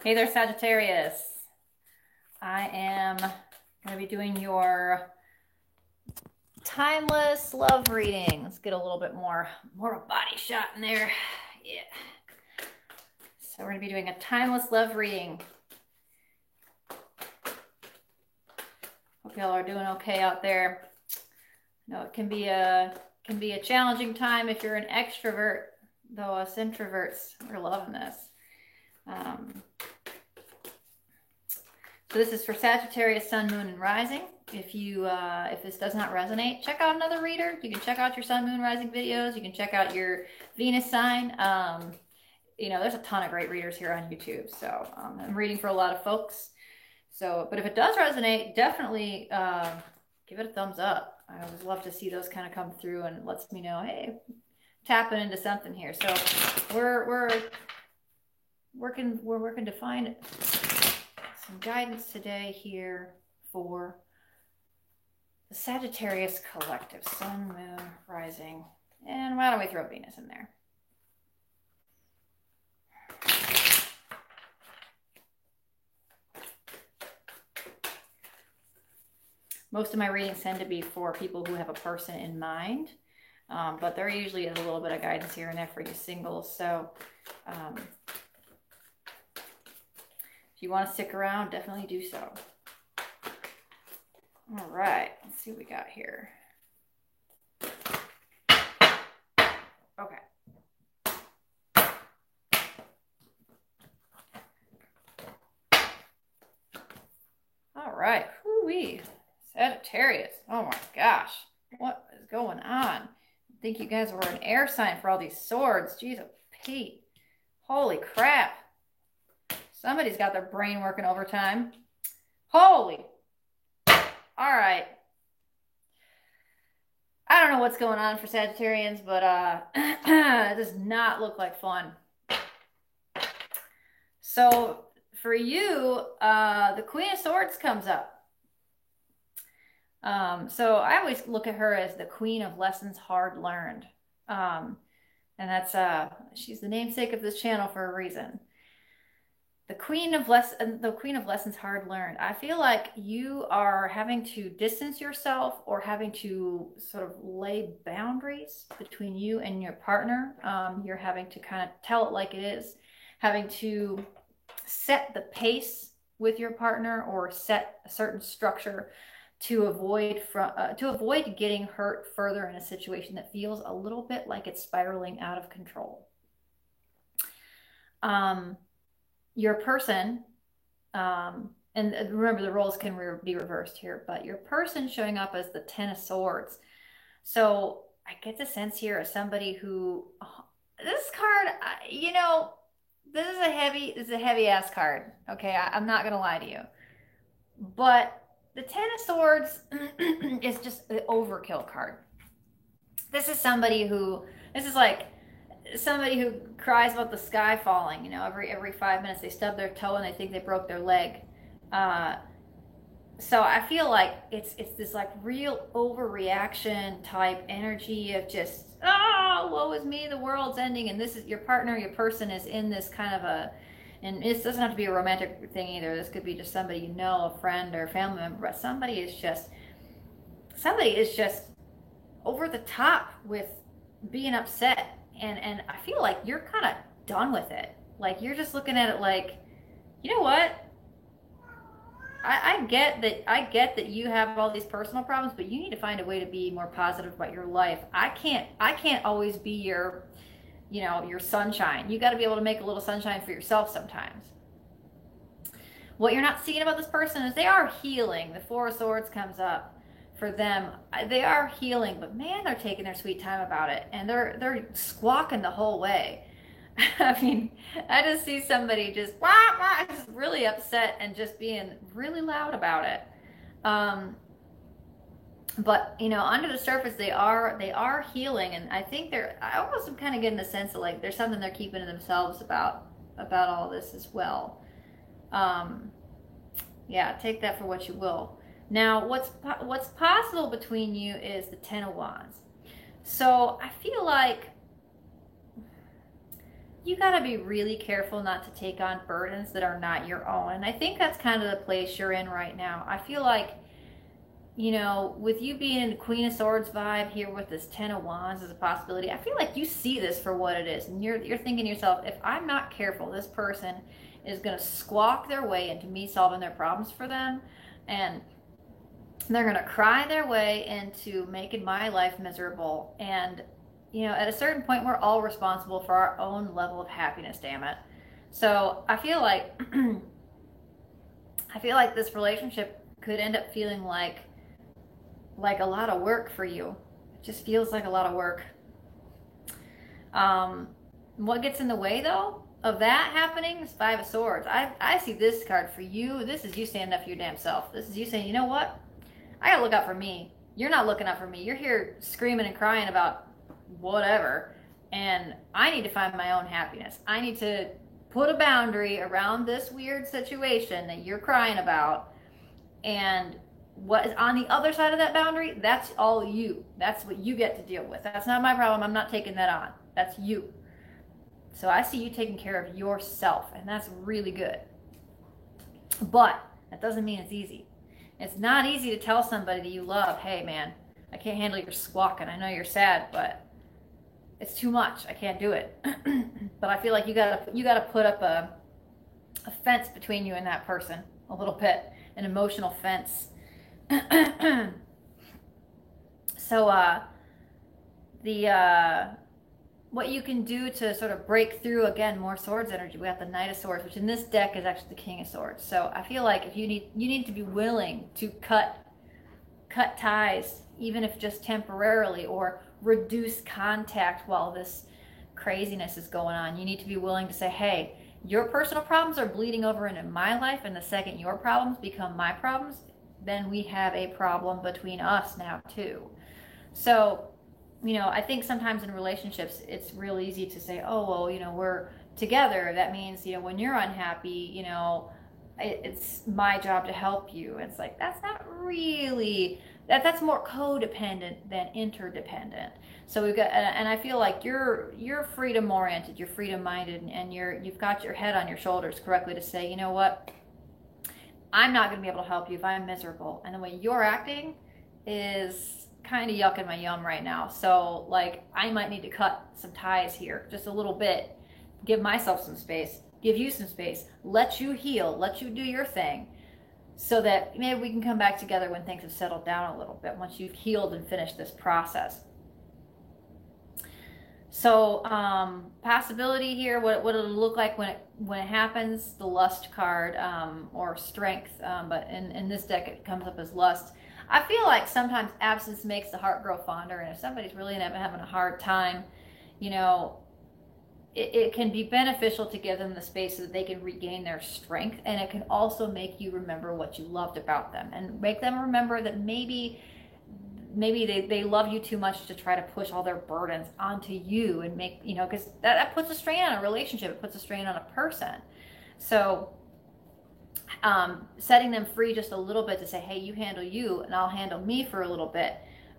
Hey there, Sagittarius. I am going to be doing your timeless love reading. Let's get a little bit more of a body shot in there. Yeah. So we're going to be doing a timeless love reading. Hope y'all are doing okay out there. I know it can be a challenging time if you're an extrovert, though us introverts are loving this. So this is for Sagittarius, Sun, Moon, and Rising. If this does not resonate, check out another reader. You can check out your Sun, Moon, Rising videos. You can check out your Venus sign. There's a ton of great readers here on YouTube. So I'm reading for a lot of folks. So, but if it does resonate, definitely give it a thumbs up. I always love to see those kind of come through, and it lets me know, hey, tapping into something here. So we're working to find some guidance today here for the Sagittarius collective, Sun, Moon, Rising, and why don't we throw Venus in there? Most of my readings tend to be for people who have a person in mind, but there usually is a little bit of guidance here and there for you singles. So if you want to stick around, definitely do so. All right, let's see what we got here. Okay. All right. Whoo-wee. Sagittarius. Oh my gosh. What is going on? I think you guys were an air sign for all these swords. Jeez, oh Pete. Holy crap. Somebody's got their brain working overtime. Holy. All right. I don't know what's going on for Sagittarians, but it does not look like fun. So for you, the Queen of Swords comes up. So I always look at her as the Queen of Lessons Hard Learned. And that's she's the namesake of this channel for a reason. The Queen of Lessons Hard Learned. I feel like you are having to distance yourself or having to sort of lay boundaries between you and your partner. You're having to kind of tell it like it is, having to set the pace with your partner or set a certain structure to avoid getting hurt further in a situation that feels a little bit like it's spiraling out of control. Your person, and remember the roles can be reversed here, but your person showing up as the Ten of Swords. So I get the sense here of somebody who, this card, this is a heavy ass card. Okay, I'm not gonna lie to you, but the Ten of Swords is just the overkill card. This is like somebody who cries about the sky falling. Every 5 minutes they stub their toe and they think they broke their leg. So I feel like it's this like real overreaction type energy of just, oh, woe is me, the world's ending, and this is your partner, your person is in this kind of and this doesn't have to be a romantic thing either. This could be just somebody you know, a friend or a family member, but somebody is just over the top with being upset. And I feel like you're kind of done with it. Like you're just looking at it like, you know what? I get that you have all these personal problems, but you need to find a way to be more positive about your life. I can't always be your sunshine. You got to be able to make a little sunshine for yourself sometimes. What you're not seeing about this person is they are healing. The Four of Swords comes up for them. They are healing, but man, they're taking their sweet time about it, and they're squawking the whole way. I mean, I just see somebody just really upset and just being really loud about it. But under the surface, they are healing, and I think I almost am kind of getting the sense that like there's something they're keeping to themselves about all this as well. Yeah, take that for what you will. Now, what's possible between you is the Ten of Wands. So I feel like you got to be really careful not to take on burdens that are not your own. And I think that's kind of the place you're in right now. I feel like, you know, with you being in the Queen of Swords vibe here with this Ten of Wands as a possibility, I feel like you see this for what it is. And you're thinking to yourself, if I'm not careful, this person is going to squawk their way into me solving their problems for them. And they're going to cry their way into making my life miserable. And, you know, at a certain point, we're all responsible for our own level of happiness, damn it. So I feel like, this relationship could end up feeling like a lot of work for you. It just feels like a lot of work. What gets in the way, though, of that happening is Five of Swords. I see this card for you. This is you standing up for your damn self. This is you saying, you know what? I gotta look out for me. You're not looking out for me. You're here screaming and crying about whatever. And I need to find my own happiness. I need to put a boundary around this weird situation that you're crying about. And what is on the other side of that boundary, that's all you. That's what you get to deal with. That's not my problem. I'm not taking that on. That's you. So I see you taking care of yourself, and that's really good. But that doesn't mean it's easy. It's not easy to tell somebody that you love, hey man, I can't handle your squawking. I know you're sad, but it's too much. I can't do it. But I feel like you gotta put up a fence between you and that person, a little bit, an emotional fence. So what you can do to sort of break through, again, more swords energy, we got the Knight of Swords, which in this deck is actually the King of Swords. So I feel like if you need to be willing to cut ties, even if just temporarily, or reduce contact while this craziness is going on. You need to be willing to say, hey, your personal problems are bleeding over into my life, and the second your problems become my problems, then we have a problem between us now too. So, you know, I think sometimes in relationships, it's real easy to say, oh, well, you know, we're together. That means, you know, when you're unhappy, you know, it's my job to help you. It's like, that's not really, that's more codependent than interdependent. So we've got, and I feel like you're freedom oriented, you're freedom minded, and you've got your head on your shoulders correctly to say, you know what, I'm not going to be able to help you if I'm miserable. And the way you're acting is kind of yucking my yum right now. So like, I might need to cut some ties here just a little bit, give myself some space, give you some space, let you heal, let you do your thing, so that maybe we can come back together when things have settled down a little bit, once you've healed and finished this process. So possibility here, what it'll look like when it happens, the Lust card, or Strength, but in this deck it comes up as Lust. I feel like sometimes absence makes the heart grow fonder, and if somebody's really having a hard time, you know, it can be beneficial to give them the space so that they can regain their strength, and it can also make you remember what you loved about them, and make them remember that maybe they love you too much to try to push all their burdens onto you, and make, you know, because that puts a strain on a relationship, it puts a strain on a person. So setting them free just a little bit to say, hey, you handle you and I'll handle me for a little bit.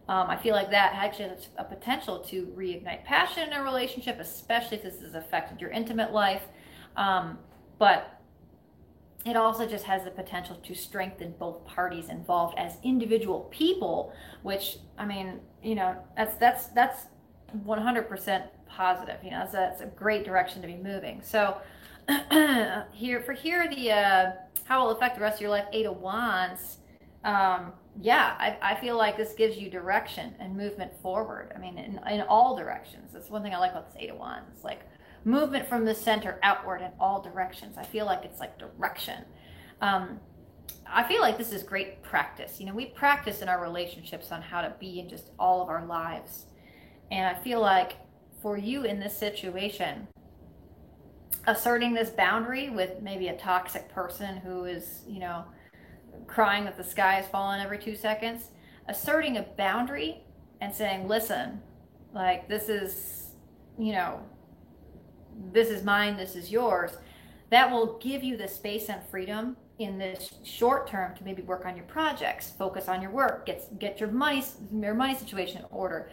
I feel like that actually has a potential to reignite passion in a relationship, especially if this has affected your intimate life. But it also just has the potential to strengthen both parties involved as individual people, which, I mean, you know, that's 100% positive. You know, that's a great direction to be moving. So the how it will affect the rest of your life, Eight of Wands. Yeah, I feel like this gives you direction and movement forward. I mean, in all directions. That's one thing I like about this Eight of Wands. It's like movement from the center outward in all directions. I feel like it's like direction. I feel like this is great practice. You know, we practice in our relationships on how to be in just all of our lives. And I feel like for you in this situation, asserting this boundary with maybe a toxic person who is, you know, crying that the sky is falling every 2 seconds, asserting a boundary and saying, listen, like, this is, you know, this is mine, this is yours, that will give you the space and freedom in this short term to maybe work on your projects, focus on your work, get your money situation in order.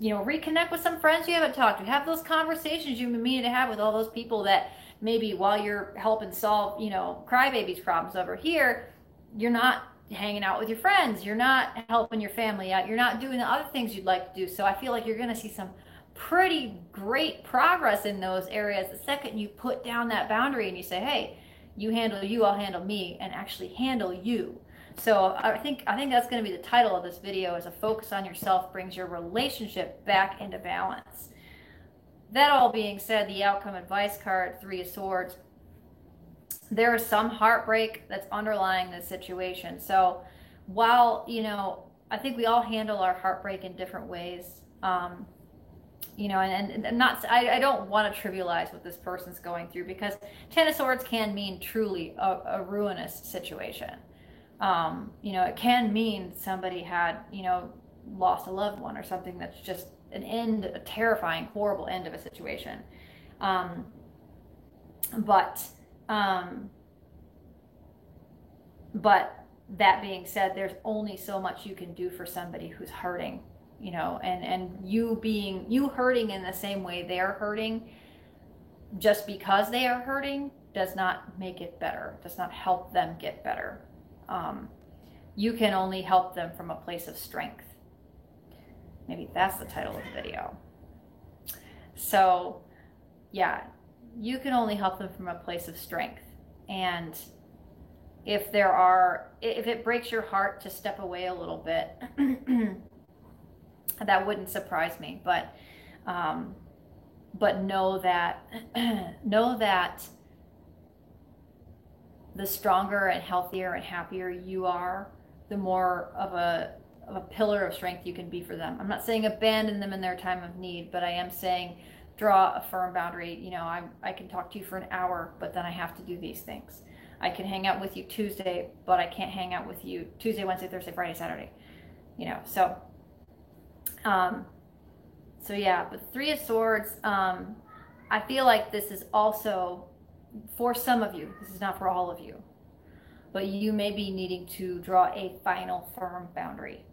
Reconnect with some friends you haven't talked to. Have those conversations you've been meaning to have with all those people that maybe while you're helping solve, crybabies problems over here, you're not hanging out with your friends, you're not helping your family out, you're not doing the other things you'd like to do. So I feel like you're going to see some pretty great progress in those areas the second you put down that boundary and you say, hey, you handle you, I'll handle me, and actually handle you. So I think that's going to be the title of this video, is a focus on yourself brings your relationship back into balance. That all being said, the outcome advice card, 3 of Swords, there is some heartbreak that's underlying this situation. So while, I think we all handle our heartbreak in different ways. And not, I don't want to trivialize what this person's going through, because 10 of Swords can mean truly a ruinous situation. It can mean somebody had, lost a loved one or something that's just an end, a terrifying, horrible end of a situation. But that being said, there's only so much you can do for somebody who's hurting, and you hurting in the same way they're hurting, just because they are hurting, does not make it better, does not help them get better. You can only help them from a place of strength. Maybe that's the title of the video. So, yeah, you can only help them from a place of strength. And if it breaks your heart to step away a little bit, that wouldn't surprise me. But know that the stronger and healthier and happier you are, the more of a pillar of strength you can be for them. I'm not saying abandon them in their time of need, but I am saying draw a firm boundary. I can talk to you for an hour, but then I have to do these things. I can hang out with you Tuesday, but I can't hang out with you Tuesday, Wednesday, Thursday, Friday, Saturday. So yeah, but 3 of Swords, I feel like this is also for some of you. This is not for all of you, but you may be needing to draw a final firm boundary.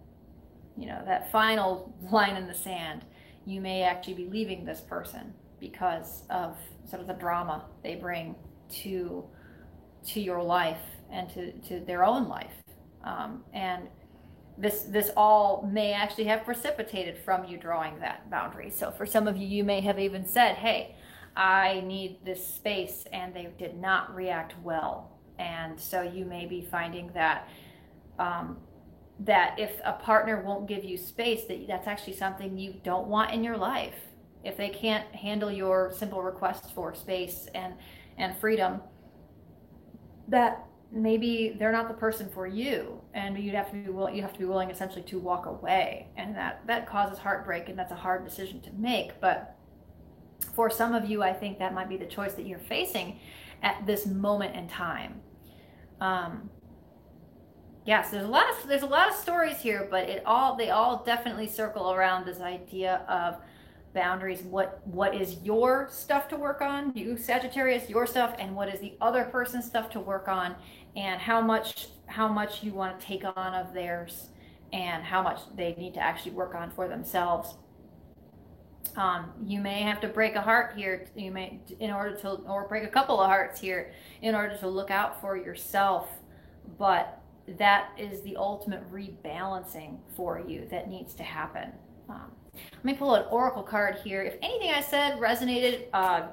That final line in the sand. You may actually be leaving this person because of sort of the drama they bring to your life and to their own life. And this all may actually have precipitated from you drawing that boundary. So for some of you, you may have even said, hey, I need this space, and they did not react well. And so you may be finding that that if a partner won't give you space, that's actually something you don't want in your life. If they can't handle your simple requests for space and freedom, that maybe they're not the person for you, and you have to be willing essentially to walk away, and that causes heartbreak, and that's a hard decision to make. But for some of you, I think that might be the choice that you're facing at this moment in time. Yes, there's a lot of stories here, but they all definitely circle around this idea of boundaries. What is your stuff to work on, you Sagittarius, your stuff, and what is the other person's stuff to work on, and how much you want to take on of theirs, and how much they need to actually work on for themselves. You may have to break a heart here. Or break a couple of hearts here in order to look out for yourself. But that is the ultimate rebalancing for you that needs to happen. Let me pull an oracle card here. If anything I said resonated,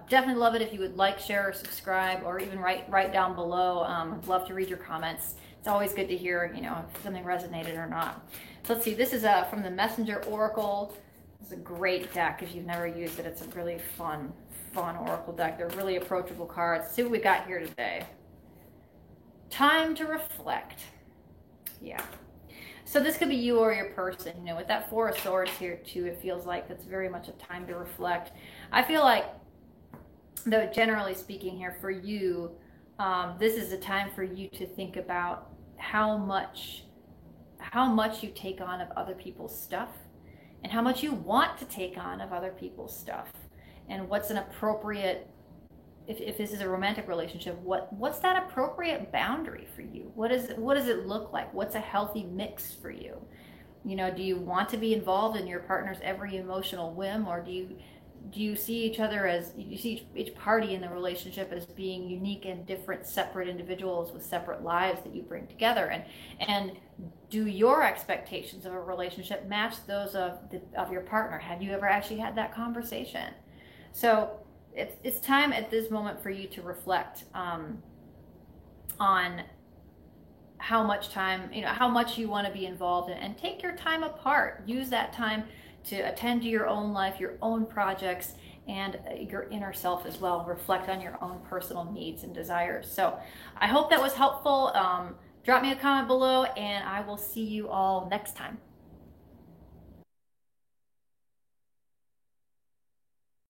definitely love it if you would like, share, or subscribe, or even write down below. I'd love to read your comments. It's always good to hear, if something resonated or not. So let's see. This is from the Messenger Oracle. It's a great deck if you've never used it. It's a really fun oracle deck. They're really approachable cards. Let's see what we got here today. Time to reflect. Yeah. So this could be you or your person. With that 4 of Swords here too, it feels like that's very much a time to reflect. I feel like, though, generally speaking here for you, this is a time for you to think about how much you take on of other people's stuff, and how much you want to take on of other people's stuff, and what's an appropriate if this is a romantic relationship, what's that appropriate boundary for you? What does it look like? What's a healthy mix for you? You know, do you want to be involved in your partner's every emotional whim, or do you see each other as, you see each party in the relationship as being unique and different, separate individuals with separate lives that you bring together? And do your expectations of a relationship match those of your partner? Have you ever actually had that conversation? So it's time at this moment for you to reflect on how much time, you know, how much you want to be involved in, and take your time apart. Use that time to attend to your own life, your own projects, and your inner self as well. Reflect on your own personal needs and desires. So I hope that was helpful. Drop me a comment below, and I will see you all next time.